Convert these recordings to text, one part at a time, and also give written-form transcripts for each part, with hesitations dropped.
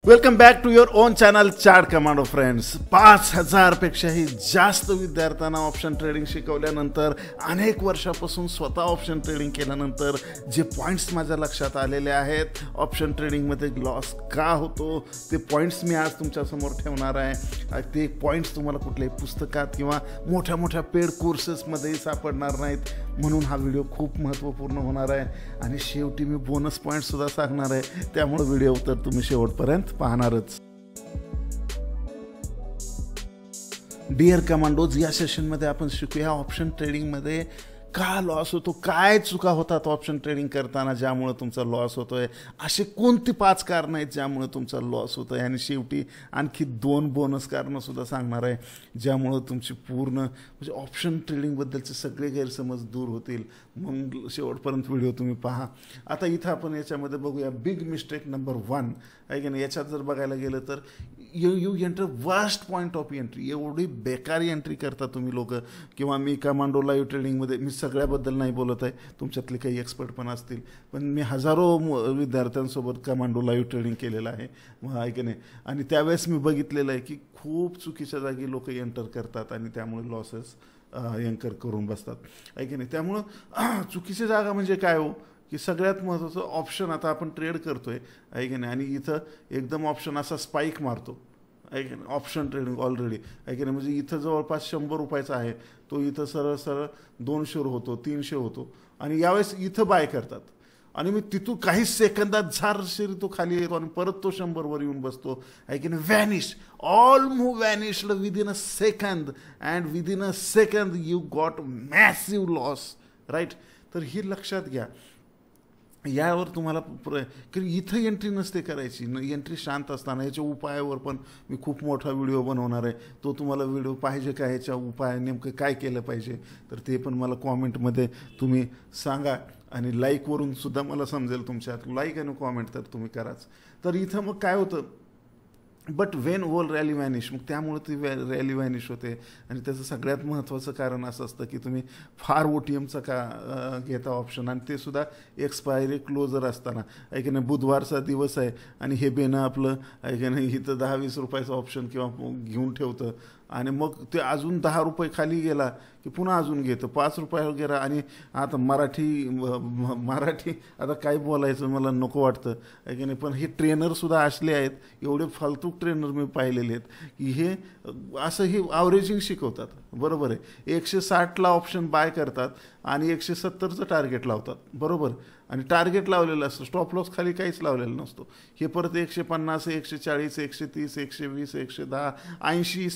Welcome back to your own channel chart commando friends. 5000 पेक्षाही जास्त विद्यार्थ्यांना ऑप्शन ट्रेडिंग शिकवल्यानंतर अनेक वर्षापासून स्वतः ऑप्शन ट्रेडिंग केल्यानंतर जे पॉईंट्स माझ्या लक्षात आलेले आहेत, ऑप्शन ट्रेडिंगमध्ये लॉस का होतो ते पॉईंट्स मी आज तुमच्यासमोर ठेवणार आहे. ते पॉईंट्स तुम्हाला कुठल्याही पुस्तकात किंवा मोठ्या मोठ्या पेड कोर्सेसमध्येही सापडणार नाहीत, म्हणून हा व्हिडिओ खूप महत्त्वपूर्ण होणार आहे. आणि शेवटी मी बोनस पॉईंटसुद्धा सांगणार आहे, त्यामुळे व्हिडिओ तर तुम्ही शेवटपर्यंत पाहणारच. डिअर कमांडोज, या सेशनमध्ये आपण शिकूया ऑप्शन ट्रेडिंगमध्ये का लॉस होतो, काय चुका होतात ऑप्शन ट्रेडिंग करताना ज्यामुळे तुमचा लॉस होतोय, असे कोणती 5 कारणं आहेत ज्यामुळे तुमचा लॉस होतोय, आणि शेवटी आणखी 2 बोनस कारणंसुद्धा सांगणार आहे ज्यामुळे तुमची पूर्ण म्हणजे ऑप्शन ट्रेडिंगबद्दलचे सगळे गैरसमज दूर होतील. मग शेवटपर्यंत व्हिडिओ तुम्ही पहा. आता इथं आपण याच्यामध्ये बघूया बिग मिस्टेक नंबर 1 आहे की नाही. याच्यात जर बघायला गेलं तर you enter worst point of entry. एवढी बेकारी एंट्री करता तुम्ही लोक, किंवा मी कमांडो लाईव्ह ट्रेडिंगमध्ये मी सगळ्याबद्दल नाही बोलत आहे, तुमच्यातले काही एक्सपर्ट पण असतील, पण मी हजारो विद्यार्थ्यांसोबत कमांडो लाईव्ह ट्रेडिंग केलेलं आहे आहे की नाही. आणि त्यावेळेस मी बघितलेलं आहे की खूप चुकीच्या जागी लोक एंटर करतात आणि त्यामुळे लॉसेस एंकर करून बसतात आहे की नाही. त्यामुळं चुकीची जागा म्हणजे काय हो, की सगळ्यात महत्त्वाचं ऑप्शन आता आपण ट्रेड करतोय आहे की नाही, आणि इथं एकदम ऑप्शन असा स्पाईक मारतो आहे की नाही. ऑप्शन ट्रेडिंग ऑलरेडी आहे की नाही, म्हणजे इथं जवळपास 100 रुपयाचा आहे, तो इथं सरळ सरळ 200 होतो, 300 होतो, आणि यावेळेस इथं बाय करतात, आणि मी तिथून काही सेकंदात झारशिरी तो खाली येतो आणि परत तो 100वर येऊन बसतो आहे की नाही. Vanish, all move vanished within a second, and within a second you got massive loss, right. तर ही लक्षात घ्या. यावर तुम्हाला इथं एंट्री नसते करायची, एंट्री शांत असताना. याच्या उपायावर पण मी खूप मोठा व्हिडिओ बनवणार आहे, तो तुम्हाला व्हिडिओ पाहिजे का, ह्याच्या उपाय नेमकं काय केलं पाहिजे, तर ते पण मला कॉमेंटमध्ये तुम्ही सांगा, आणि लाईकवरून सुद्धा मला समजेल. तुमच्यात लाईक आणि कॉमेंट तर तुम्ही कराच. तर इथं मग काय होतं, but when whole rally vanish, मग त्यामुळे ती रॅली व्हॅनिश होते. आणि त्याचं सगळ्यात महत्त्वाचं कारण असं असतं की तुम्ही फार OTMचा का घेता ऑप्शन, आणि ते सुद्धा एक्सपायरी क्लोजर असताना आहे की नाही. बुधवारचा दिवस आहे आणि हे बेनं आपलं आहे की नाही इथं 10-20 रुपयाचं ऑप्शन किंवा घेऊन ठेवतं, आणि मग ते अजून 10 रुपये खाली गेला की पुन्हा अजून घेतं, 5 रुपये गेला. आणि आता मराठी आता काय बोलायचं मला नको वाटतं आहे की नाही, पण हे ट्रेनरसुद्धा असले आहेत, एवढे फालतू ट्रेनर मी पाहिलेले आहेत की हे असं हे ॲव्हरेजिंग शिकवतात. बरोबर आहे, 160ला ऑप्शन बाय करतात आणि 170चं टार्गेट लावतात, बरोबर. आणि टार्गेट लावलेलं असतं, स्टॉप लॉस खाली काहीच लावलेलं नसतो. हे परत 150, 140, 130, 120, 110, 80,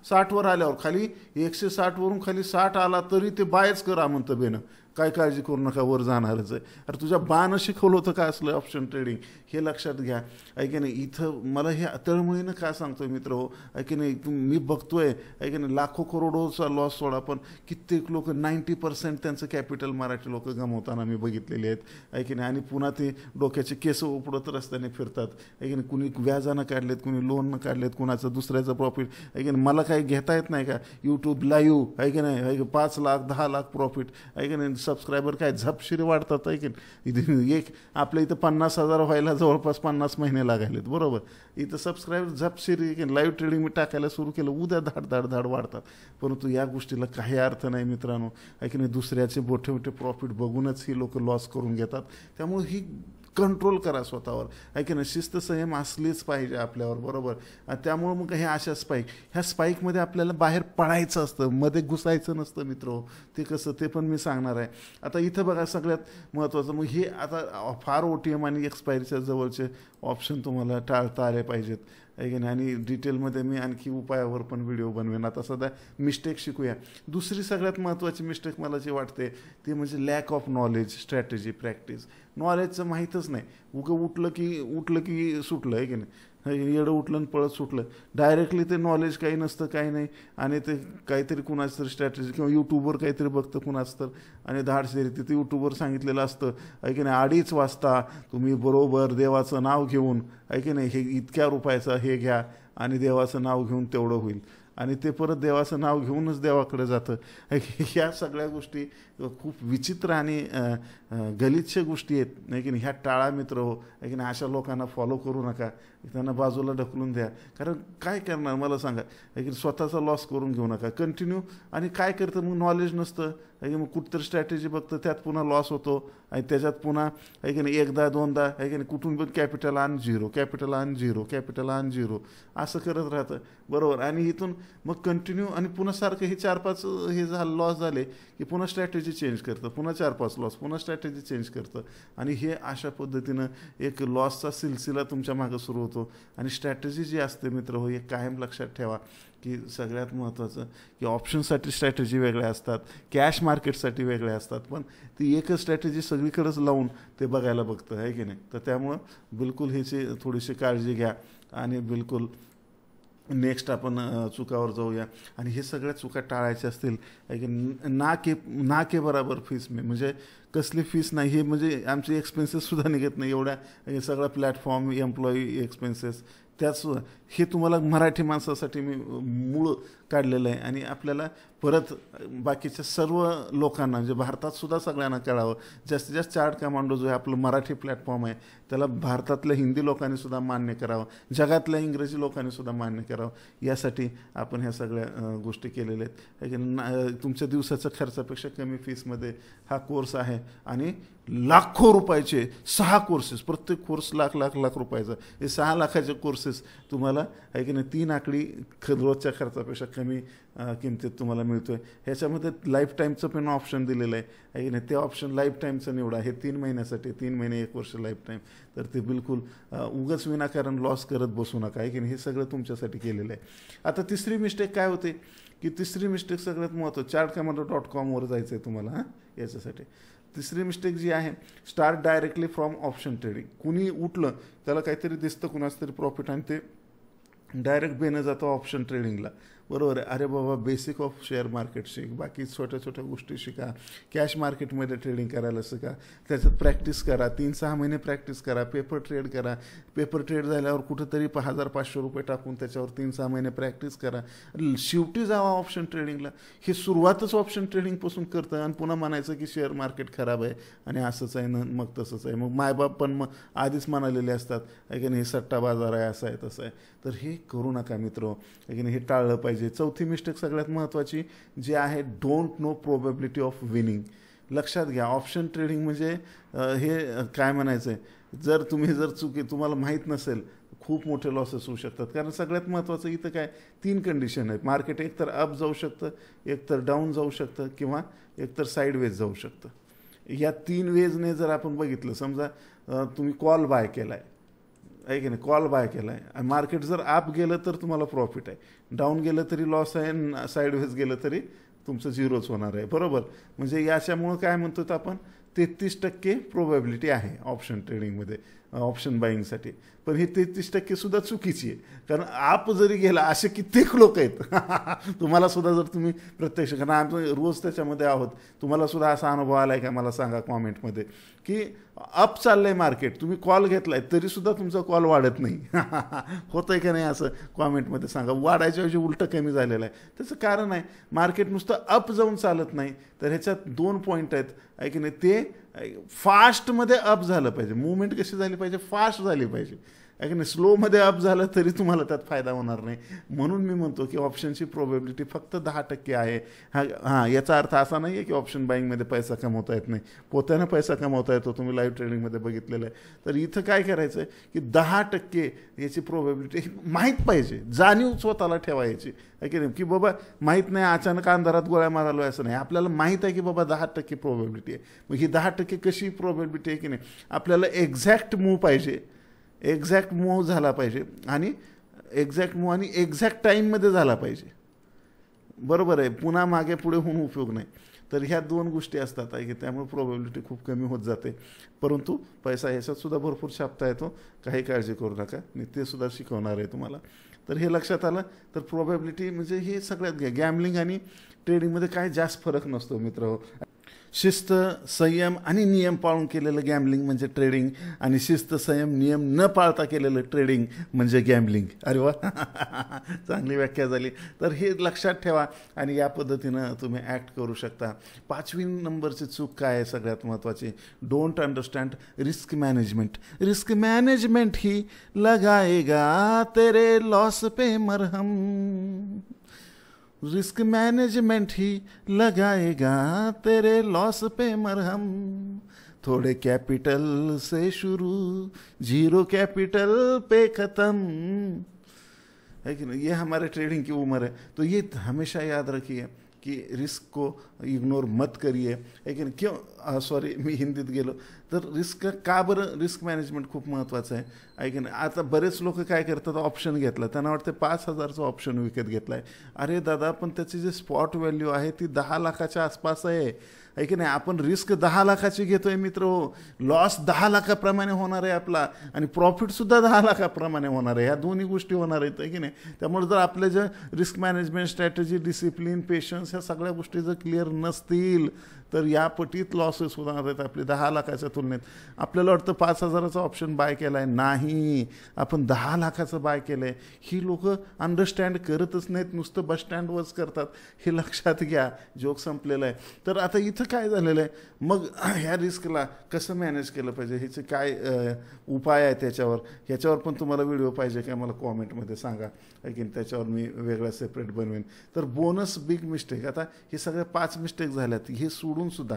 60वर आल्यावर खाली 160वरून खाली 60 आला तरी ते बायच करा म्हणतं बेनं. काय काळजी करू नका, वर जाणारच आहे. अरे तुझ्या बानं शिकवलं होतं का असलं ऑप्शन ट्रेडिंग, हे लक्षात घ्या आहे की नाही. इथं मला हे तळमळीनं का सांगतोय मित्र हो आहे की नाही, मी बघतोय आहे की नाही, लाखो करोडोचा लॉस सोडा, पण कित्येक लोक 90% त्यांचं कॅपिटल मराठी लोक गमावताना मी बघितलेले आहेत आहे की नाही. आणि पुन्हा ते डोक्याचे केस उपडत रस्त्याने फिरतात आहे की नाही. कुणी व्याजानं काढलेत, कुणी लोननं काढलेत, कुणाचं दुसऱ्याचं प्रॉफिट आहे की नाही. मला काही घेता येत नाही का, यूट्यूब लाईव्ह आहे की नाही, 5 लाख 10 लाख प्रॉफिट आहे की नाही. सबस्क्रायबर काय झपशिरी वाढतात आहे की नाही. एक आपल्या इथं 50,000 व्हायला जवळपास 50 महिने लागायलेत, बरोबर. इथं सबस्क्रायबर झपशिरी लाईव्ह ट्रेडिंग मी टाकायला सुरू केलं, उद्या धाड वाढतात. परंतु या गोष्टीला काही अर्थ नाही मित्रांनो आहे की नाही. दुसऱ्याचे मोठे मोठे प्रॉफिट बघूनच ही लोक लॉस करून घेतात. त्यामुळे ही कंट्रोल करा स्वतःवर आहे की नाही. शिस्त संयम असलीच पाहिजे आपल्यावर, बरोबर. त्यामुळं मग हे अशा ह्या स्पाईकमध्ये आपल्याला बाहेर पडायचं असतं, मध्ये घुसायचं नसतं मित्र. ते कसं ते पण मी सांगणार आहे. आता इथं बघा सगळ्यात महत्त्वाचं, मग हे आता फार OTM आणि एक्सपायरीच्या जवळचे ऑप्शन तुम्हाला टाळता आले पाहिजेत आहे की नाही. आणि डिटेलमध्ये मी आणखी उपायावर पण व्हिडिओ बनवेन. आता सध्या मिस्टेक शिकूया. दुसरी सगळ्यात महत्त्वाची मिस्टेक मला जी वाटते ती म्हणजे lack of knowledge, strategy, practice. नॉलेजचं माहीतच नाही, उठलं की सुटलं आहे की नाही. येडं उठलं आणि पळत सुटलं, डायरेक्टली ते नॉलेज काही नसतं, काही नाही. आणि ते काहीतरी कुणाचं तरी स्ट्रॅटेजी किंवा यूट्यूबवर काहीतरी बघतं कुणाचं तर, आणि धाडसेरी तिथे यूट्यूबवर सांगितलेलं असतं आहे की नाही. 2:30 वाजता तुम्ही बरोबर देवाचं नाव घेऊन आहे की नाही, हे इतक्या रुपयाचं हे घ्या, आणि देवाचं नाव घेऊन तेवढं होईल, आणि ते परत देवाचं नाव घेऊनच देवाकडे जातं. ह्या सगळ्या गोष्टी खूप विचित्र आणि गलिच्छ गोष्टी आहेत नाही की नाही, ह्या टाळा मित्र हो आहे की नाही. अशा लोकांना फॉलो करू नका, त्यांना बाजूला ढकलून द्या. कारण काय करणार मला सांगा आहे की स्वतःचा लॉस करून घेऊ नका कंटिन्यू. आणि काय करतं मग नॉलेज नसतं आहे की मग कुठतरी स्ट्रॅटेजी बघतं, त्यात पुन्हा लॉस होतो आणि त्याच्यात पुन्हा आहे की नाही एकदा दोनदा आहे की नाही कुठून पण कॅपिटल आण झिरो, कॅपिटल आण झिरो, कॅपिटल आण झिरो असं करत राहतं बरोबर. आणि इथून मग कंटिन्यू आणि पुन्हा सारखं हे 4-5 हे झालं लॉस झाले की पुन्हा स्ट्रॅटेजी चेंज करतं, पुन्हा 4-5 लॉस, पुन्हा स्ट्रॅटेजी चेंज करतं. आणि हे अशा पद्धतीनं एक लॉसचा सिलसिला तुमच्या मागं सुरू होतो. आणि स्ट्रॅटेजी जी असते मित्र हो हे कायम लक्षात ठेवा की सगळ्यात महत्त्वाचं की ऑप्शनसाठी स्ट्रॅटेजी वेगळ्या असतात, कॅश मार्केटसाठी वेगळ्या असतात, पण ती एकच स्ट्रॅटेजी सगळीकडेच लावून ते बघायला बघतं आहे की नाही. तर त्यामुळं बिलकुल ह्याची थोडीशी काळजी घ्या आणि बिलकुल नेक्स्ट आपण चुकावर जाऊया. आणि हे सगळ्या चुका टाळायच्या असतील की ना के बराबर फीस म्हणजे कसली फीस नाही, हे म्हणजे आमचे एक्सपेन्सेससुद्धा निघत नाही एवढ्या सगळा प्लॅटफॉर्म एम्प्लॉई एक्सपेन्सेस त्याच हे तुम्हाला मराठी माणसासाठी मी मूळ काढलेलं आहे. आणि आपल्याला परत बाकीच्या सर्व लोकांना म्हणजे भारतातसुद्धा सगळ्यांना कळावं. जास्तीत जास्त चार्ट कमांडो जो आहे आपलं मराठी प्लॅटफॉर्म आहे त्याला भारतातल्या हिंदी लोकांनीसुद्धा मान्य करावं, जगातल्या इंग्रजी लोकांनीसुद्धा मान्य करावं. यासाठी आपण ह्या सगळ्या गोष्टी केलेल्या आहेत की तुमच्या दिवसाच्या खर्चापेक्षा कमी फीसमध्ये हा कोर्स आहे. आणि लाखो रुपयाचे 6 कोर्सेस, प्रत्येक कोर्स लाख रुपयाचा, हे 6 लाखाचे कोर्सेस तुम्हाला आहे की नाही 3 आकडी रोजच्या खर्चापेक्षा कमी किमतीत तुम्हाला मिळतोय. ह्याच्यामध्ये लाईफ टाईमचं पण ऑप्शन दिलेलं आहे की नाही, ते ऑप्शन लाईफ टाईमचं निवडा. हे 3 महिन्यासाठी, 3 महिने 1 वर्ष लाईफ टाईम. तर ते बिलकुल उगाच विनाकारण लॉस करत बसू नका आहे की नाही, हे सगळं तुमच्यासाठी केलेलं आहे. आता तिसरी मिस्टेक काय होते की तिसरी मिस्टेक सगळ्यात महत्त्वाची, chartcommando.com जायचं आहे तुम्हाला हां याच्यासाठी. तिसरी मिस्टेक जी आहे, start directly from option trading. कुणी उठलं त्याला काहीतरी दिसतं कुणाचं तरी प्रॉफिट आणि ते डायरेक्ट बेनं जातं ऑप्शन ट्रेडिंगला बरोबर आहे. अरे बाबा बेसिक ऑफ शेअर मार्केट शिक, बाकी छोट्या छोट्या गोष्टी शिका, कॅश मार्केटमध्ये ट्रेडिंग करायला शिका, त्याच्यात प्रॅक्टिस करा, 3-6 महिने प्रॅक्टिस करा, पेपर ट्रेड करा. पेपर ट्रेड झाल्यावर कुठंतरी 1500 रुपये टाकून त्याच्यावर 3-6 महिने प्रॅक्टिस करा, शेवटी जावा ऑप्शन ट्रेडिंगला. हे सुरुवातच ऑप्शन ट्रेडिंगपासून करतं आणि पुन्हा म्हणायचं की शेअर मार्केट खराब आहे आणि असंच आहे ना मग तसंच आहे. मग मायबाप पण मग आधीच म्हणालेले असतात आहे की नाही सट्टा बाजार आहे, असं आहे तसं आहे. तर हे करू नका मित्र आहे की नाही, हे टाळलं पाहिजे. चौथी मिस्टेक सगळ्यात महत्त्वाची जी आहे, don't know probability of winning. लक्षात घ्या ऑप्शन ट्रेडिंग म्हणजे हे काय म्हणायचं आहे, जर तुम्हाला माहीत नसेल खूप मोठे लॉसेस होऊ शकतात. कारण सगळ्यात महत्त्वाचं इथं काय 3 कंडिशन आहेत. मार्केट एकतर अप जाऊ शकतं, एकतर डाऊन जाऊ शकतं किंवा एकतर साईडवेज जाऊ शकतं. या 3 वेजने जर आपण बघितलं, समजा तुम्ही कॉल बाय केला आहे की नाही, कॉल बाय केला आहे आणि मार्केट जर अप गेलं तर तुम्हाला प्रॉफिट आहे, डाऊन गेलं तरी लॉस आहे आणि साईडवेज गेलं तरी तुमचं झिरोच होणार आहे बरोबर. म्हणजे याच्यामुळं काय म्हणतो आपण 33% प्रोबॅबिलिटी आहे ऑप्शन ट्रेडिंगमध्ये, ऑप्शन बाईंगसाठी. पण ही 33% सुद्धा चुकीची आहे. कारण आप जरी गेला असे कित्येक लोक आहेत तुम्हाला सुद्धा जर तुम्ही प्रत्यक्ष, कारण आम्ही रोज त्याच्यामध्ये आहोत, तुम्हाला सुद्धा असा अनुभव आला आहे का मला सांगा कॉमेंटमध्ये की अप चाललंय मार्केट, तुम्ही कॉल घेतलाय तरी सुद्धा तुमचा कॉल वाढत नाही होतंय का नाही असं कॉमेंटमध्ये सांगा. वाढायच्या ऐवजी उलटं कमी झालेलं आहे. त्याचं कारण आहे मार्केट नुसतं अप जाऊन चालत नाही, तर ह्याच्यात 2 पॉईंट आहेत आहे की नाही. ते फास्टमध्ये अप झालं पाहिजे, मुवमेंट कशी झाली पाहिजे, फास्ट झाली पाहिजे आहे की नाही. स्लोमध्ये अप झालं तरी तुम्हाला त्यात फायदा होणार नाही. म्हणून मी म्हणतो की ऑप्शनची प्रोबॅबिलिटी फक्त 10% आहे. हां याचा अर्थ असा नाही आहे की ऑप्शन बाईंगमध्ये पैसा कमवता येत नाही, पोत्यानं पैसा कमवता येतो, तुम्ही लाईव्ह ट्रेडिंगमध्ये बघितलेलं आहे. तर इथं काय करायचं आहे की 10% याची प्रोबॅबिलिटी माहीत पाहिजे, जाणीव स्वतःला ठेवायची आहे की नाही. की बाबा माहीत नाही अचानक अंधारात गोळ्या मारालो असं नाही, आपल्याला माहीत आहे की बाबा 10% प्रोबॅबिलिटी आहे. मग ही 10% कशी प्रोबॅबिलिटी आहे की नाही, आपल्याला एक्झॅक्ट मूव पाहिजे, एक्झॅक्ट मूव झाला पाहिजे आणि एक्झॅक्ट मूव आणि एक्झॅक्ट टाईममध्ये झाला पाहिजे बरोबर आहे. पुन्हा मागे पुढे होऊन उपयोग नाही. तर ह्या 2 गोष्टी असतात आहे की त्यामुळे प्रोबॅबिलिटी खूप कमी होत जाते. परंतु पैसा ह्याच्यातसुद्धा भरपूर छापता येतो, काही काळजी करू नका, मी ते सुद्धा शिकवणार आहे तुम्हाला. तर हे लक्षात आलं तर प्रोबॅबिलिटी म्हणजे हे सगळ्यात गॅमलिंग आणि ट्रेडिंगमध्ये काय जास्त फरक नसतो मित्र. शिस्त, संयम आणि नियम पाळून केलेलं गॅम्बलिंग म्हणजे ट्रेडिंग, आणि शिस्त, संयम, नियम न पाळता केलेलं ट्रेडिंग म्हणजे गॅम्बलिंग. अरे वा, चांगली व्याख्या झाली. तर हे लक्षात ठेवा आणि या पद्धतीनं तुम्ही ॲक्ट करू शकता. 5वी नंबरची चूक काय आहे सगळ्यात महत्त्वाची? Don't understand risk management. Risk management ही लगाएगा तेरे लॉस पे मरहम. रिस्क मैनेजमेंट ही लगाएगा तेरे लॉस पे मरहम. थोड़े कैपिटल से शुरू, जीरो कैपिटल पे खत्म, है कि नहीं? ये हमारे ट्रेडिंग की उम्र है. तो ये हमेशा याद रखिए कि रिस्क को इग्नोर मत करिए, है कि नहीं? क्यों, सॉरी मी हिंदीत गेलो. तर रिस्क का बरं रिस्क मॅनेजमेंट खूप महत्त्वाचं आहे की नाही? आता बरेच लोक काय करतात, ऑप्शन घेतला, त्यांना वाटते 5,000चा ऑप्शन विकत घेतला आहे. अरे दादा, पण त्याची जी स्पॉट व्हॅल्यू आहे ती 10 लाखाच्या आसपास आहे की नाही? आपण रिस्क 10 लाखाची घेतोय मित्र हो. लॉस 10 लाखाप्रमाणे होणार आहे आपला, आणि प्रॉफिटसुद्धा 10 लाखाप्रमाणे होणार आहे. ह्या दोन्ही गोष्टी होणार आहेत, आहे की नाही? त्यामुळे जर आपल्या ज्या risk management, strategy, discipline, patience ह्या सगळ्या गोष्टी जर क्लिअर नसतील तर या पटीत लॉसेस होणार आहेत आपले 10 लाखाच्या तुलनेत. आपल्याला वाटतं 5,000चा ऑप्शन बाय केला आहे, नाही, आपण 10 लाखाचं बाय केलं आहे. ही लोक अंडरस्टँड करतच नाहीत, नुसतं बस स्टँडवरच करतात. हे लक्षात घ्या, जोक संपलेला आहे. तर आता इथं काय झालेलं आहे, मग ह्या रिस्कला कसं मॅनेज केलं पाहिजे, ह्याचे काय उपाय आहे ह्याच्यावर पण तुम्हाला व्हिडिओ पाहिजे काय मला कॉमेंटमध्ये सांगा, की त्याच्यावर मी वेगळा सेपरेट बनवेन. तर बोनस बिग मिस्टेक, आता हे सगळ्या 5 मिस्टेक झाल्यात, हे सोडून सुद्धा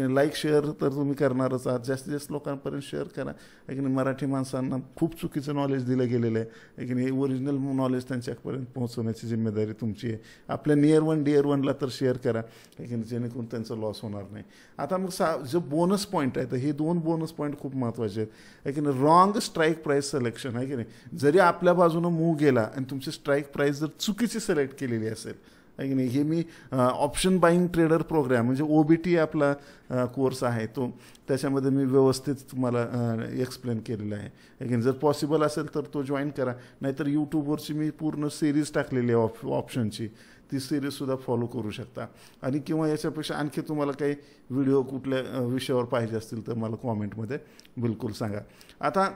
लाईक शेअर तर तुम्ही करणारच आहात, जास्तीत जास्त लोकांपर्यंत शेअर करा. की मराठी माणसांना खूप चुकीचं नॉलेज दिलं गेलेलं आहे की नाही? ओरिजिनल नॉलेज त्यांच्यापर्यंत पोहोचवण्याची जिम्मेदारी तुमची आहे. आपल्या नियर वन डिअर वनला तर शेअर करा, की जेणेकरून त्यांचा लॉस होणार नाही. आता मग जो बोनस पॉईंट आहे, तर हे 2 बोनस पॉईंट खूप महत्त्वाचे आहेत, की नाही? रॉंग स्ट्राईक प्राईस सिलेक्शन, आहे की नाही? जरी आपल्या बाजूनं मूव गेला आणि तुमची स्ट्राईक प्राईस जर चुकीची सिलेक्ट केलेली असेल, आहे की नाही? हे मी ऑप्शन बाईंग ट्रेडर प्रोग्राम म्हणजे OBT आपला कोर्स आहे तो, त्याच्यामध्ये मी व्यवस्थित तुम्हाला एक्सप्लेन केलेलं आहे. की जर पॉसिबल असेल तर तो जॉईन करा, नाहीतर यूट्यूबवरची मी पूर्ण सिरीज टाकलेली आहे ऑप्शनची, ती सिरीजसुद्धा फॉलो करू शकता. आणि किंवा याच्यापेक्षा आणखी तुम्हाला काही व्हिडिओ कुठल्या विषयावर पाहिजे असतील तर मला कॉमेंटमध्ये बिलकुल सांगा. आता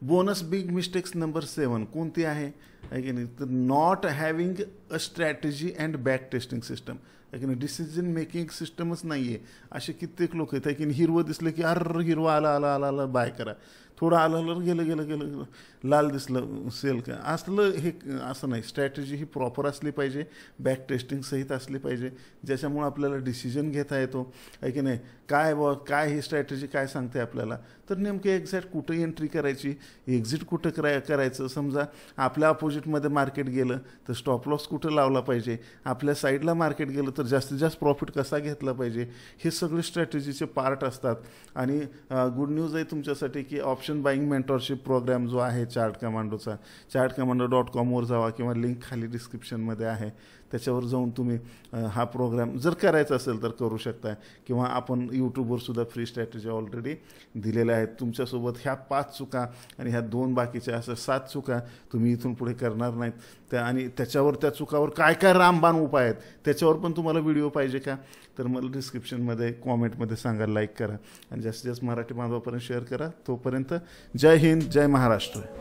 बोनस बिग मिस्टेक्स नंबर 7 कोणती आहे की नाही? तर not having a strategy and back testing system, आहे की नाही? डिसिजन मेकिंग सिस्टमच नाही आहे. असे कित्येक लोक आहेत की हिरवं दिसलं की हिरवं आला बाय करा, थोडं आलं गेलं लाल दिसलं सेल का, असं नाही. स्ट्रॅटेजी ही प्रॉपर असली पाहिजे, बॅक टेस्टिंग सहित असली पाहिजे, ज्याच्यामुळे आपल्याला डिसिजन घेता येतो, आहे की नाही? काय ही स्ट्रॅटेजी काय सांगते आपल्याला, तर नेमकं एक्झॅक्ट कुठं एंट्री करायची, एक्झिट कुठं करायचं. समजा आपल्या अपोजिटमध्ये मार्केट गेलं तर स्टॉप लॉस कुठं लावला पाहिजे, आपल्या साईडला मार्केट गेलं तर जास्तीत जास्त प्रॉफिट कसा घेतला पाहिजे, हे सगळे स्ट्रॅटेजीचे पार्ट असतात. आणि गुड न्यूज आहे तुमच्यासाठी की ऑप्शन बाईंग मेंटॉरशिप प्रोग्राम जो आहे चार्ट कमांडोचा, chartcommando.com जावा किंवा लिंक खाली डिस्क्रिप्शनमध्ये आहे, त्याच्यावर जाऊन तुम्ही हा प्रोग्राम जर करायचा असेल तर करू शकता. किंवा आपण यूट्यूबवरसुद्धा फ्री स्ट्रॅटेजी ऑलरेडी दिलेल्या आहेत. तुमच्यासोबत ह्या 5 चुका आणि ह्या 2 बाकीच्या असं 7 चुका तुम्ही इथून पुढे करणार नाहीत. आणि त्या चुकावर काय रामबाण उपाय आहेत त्याच्यावर पण तुम्हाला व्हिडिओ पाहिजे का, तर मला डिस्क्रिप्शनमध्ये कॉमेंटमध्ये सांगा, लाईक करा आणि जास्तीत जास्त मराठी बांधवापर्यंत शेअर करा. तोपर्यंत जय हिंद, जय महाराष्ट्र.